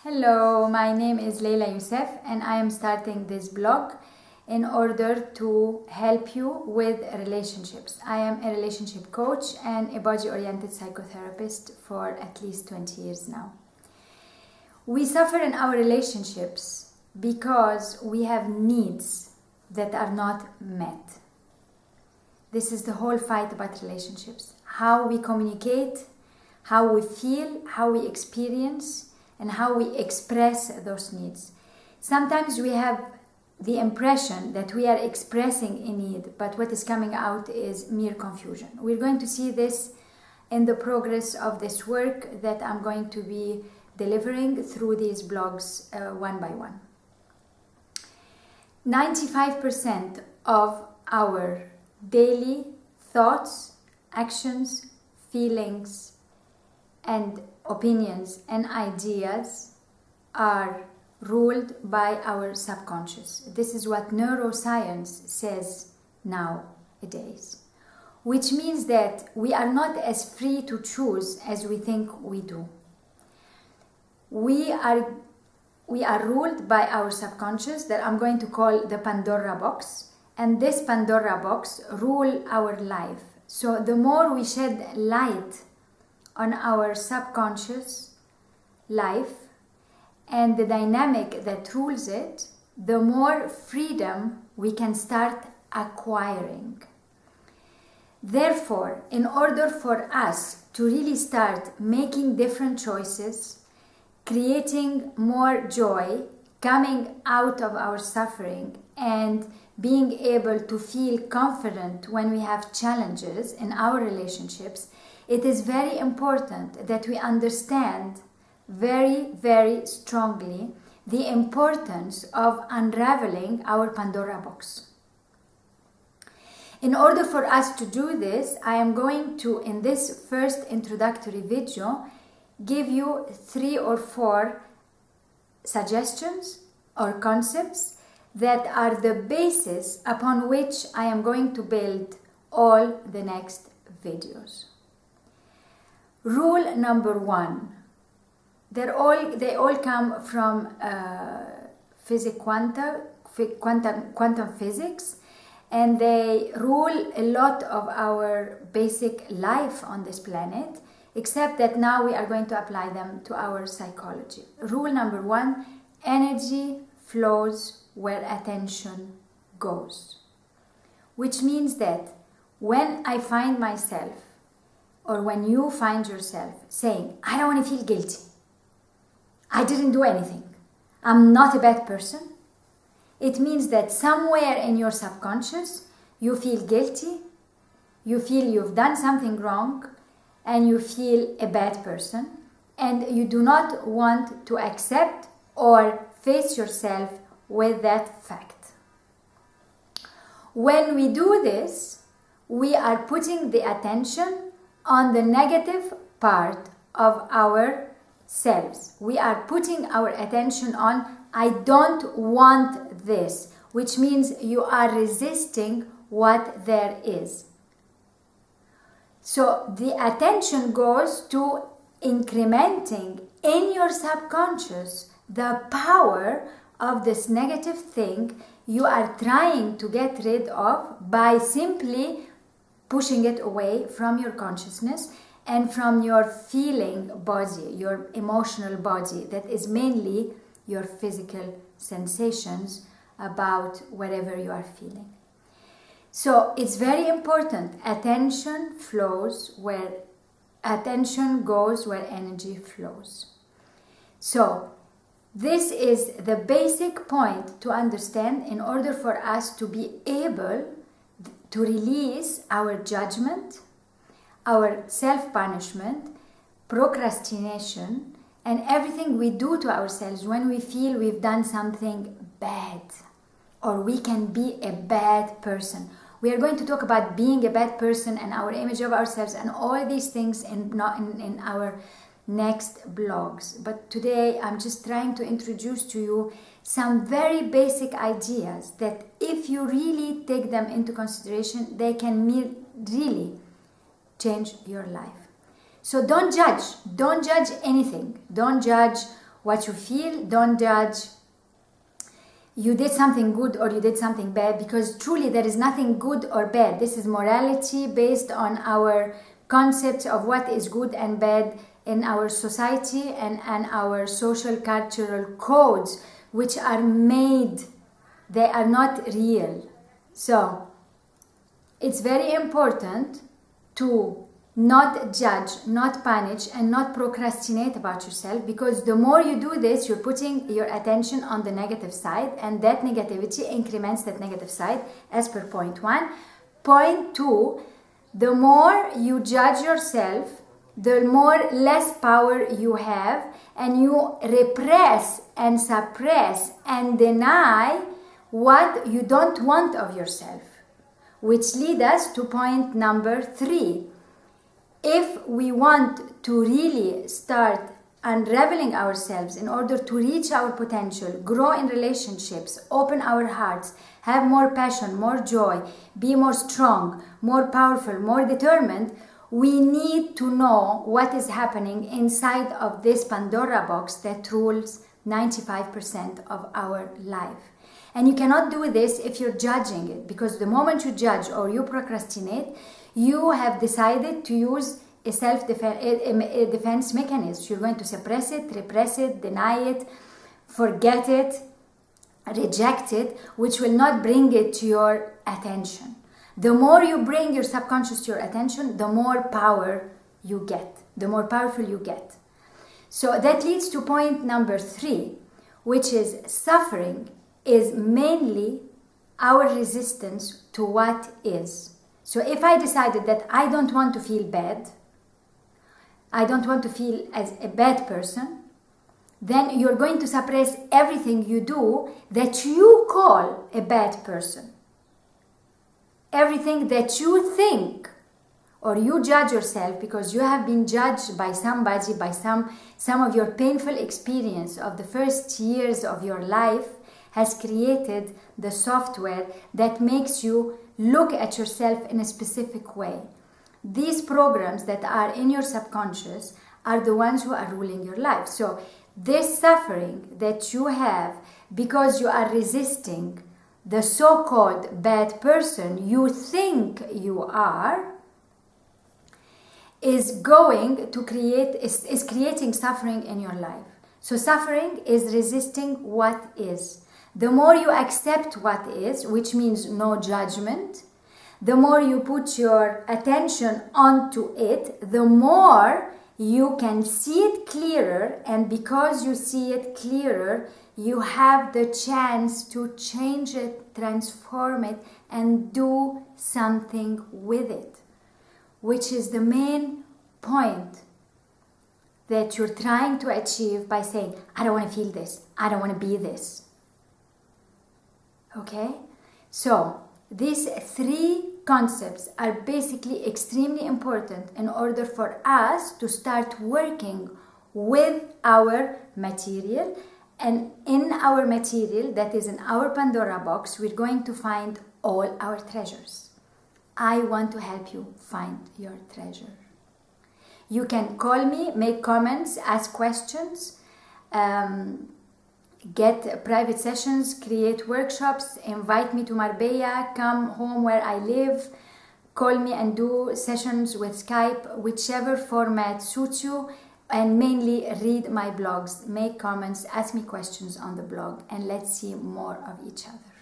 Hello, my name is Leila Youssef and I am starting this blog in order to help you with relationships. I am a relationship coach and a body-oriented psychotherapist for at least 20 years now. We suffer in our relationships because we have needs that are not met. This is the whole fight about relationships. How we communicate, how we feel, how we experience, and how we express those needs. Sometimes we have the impression that we are expressing a need, but what is coming out is mere confusion. We're going to see this in the progress of this work that I'm going to be delivering through these blogs one by one. 95% of our daily thoughts, actions, feelings, and opinions and ideas are ruled by our subconscious. This is what neuroscience says nowadays, which means that we are not as free to choose as we think we do. We are ruled by our subconscious that I'm going to call the Pandora box, and this Pandora box rule our life. So the more we shed light on our subconscious life and the dynamic that rules it, the more freedom we can start acquiring. Therefore, in order for us to really start making different choices, creating more joy, coming out of our suffering, and being able to feel confident when we have challenges in our relationships, it is very important that we understand very, very strongly the importance of unraveling our Pandora box. In order for us to do this, I am going to, in this first introductory video, give you 3 or 4 suggestions or concepts that are the basis upon which I am going to build all the next videos. Rule number 1. They all come from quantum physics, and they rule a lot of our basic life on this planet, except that now we are going to apply them to our psychology. Rule number 1, energy flows where attention goes. Which means that when I find myself, or when you find yourself saying, I don't want to feel guilty, I didn't do anything, I'm not a bad person, it means that somewhere in your subconscious you feel guilty, you feel you've done something wrong, and you feel a bad person, and you do not want to accept or face yourself with that fact. When we do this, we are putting the attention on the negative part of ourselves. We are putting our attention on, I don't want this, which means you are resisting what there is. So the attention goes to incrementing in your subconscious the power of this negative thing you are trying to get rid of by simply pushing it away from your consciousness and from your feeling body, your emotional body, that is mainly your physical sensations about whatever you are feeling. So it's very important. Attention flows where attention goes, where energy flows. So this is the basic point to understand in order for us to be able to release our judgment, our self-punishment, procrastination, and everything we do to ourselves when we feel we've done something bad or we can be a bad person. We are going to talk about being a bad person and our image of ourselves and all these things in our next blogs. But today I'm just trying to introduce to you some very basic ideas that if you really take them into consideration, they can really change your life. So don't judge anything. Don't judge what you feel. Don't judge you did something good or you did something bad, because truly there is nothing good or bad. This is morality based on our concepts of what is good and bad in our society and our social cultural codes, which are made, they are not real. So it's very important to not judge, not punish, and not procrastinate about yourself, because the more you do this, you're putting your attention on the negative side, and that negativity increments that negative side, as per point 1. Point 2, the more you judge yourself, the more less power you have, and you repress and suppress and deny what you don't want of yourself, which leads us to point number 3. If we want to really start unraveling ourselves in order to reach our potential, grow in relationships, open our hearts, have more passion, more joy, be more strong, more powerful, more determined, we need to know what is happening inside of this Pandora box that rules 95% of our life. And you cannot do this if you're judging it, because the moment you judge or you procrastinate, you have decided to use a self-defense mechanism. You're going to suppress it, repress it, deny it, forget it, reject it, which will not bring it to your attention. The more you bring your subconscious to your attention, the more power you get, the more powerful you get. So that leads to point number 3, which is suffering is mainly our resistance to what is. So if I decided that I don't want to feel bad, I don't want to feel as a bad person, then you're going to suppress everything you do that you call a bad person. Everything that you think or you judge yourself because you have been judged by somebody, by some of your painful experience of the first years of your life has created the software that makes you look at yourself in a specific way. These programs that are in your subconscious are the ones who are ruling your life. So this suffering that you have because you are resisting the so-called bad person you think you are is going to is creating suffering in your life. So suffering is resisting what is. The more you accept what is, which means no judgment, the more you put your attention onto it, the more you can see it clearer, and because you see it clearer, you have the chance to change it, transform it, and do something with it, which is the main point that you're trying to achieve by saying, I don't want to feel this, I don't want to be this. Okay? So these 3 concepts are basically extremely important in order for us to start working with our material. And in our material, that is in our Pandora box, we're going to find all our treasures. I want to help you find your treasure. You can call me, make comments, ask questions, get private sessions, create workshops, invite me to Marbella, come home where I live, call me and do sessions with Skype, whichever format suits you, and mainly read my blogs, make comments, ask me questions on the blog, and let's see more of each other.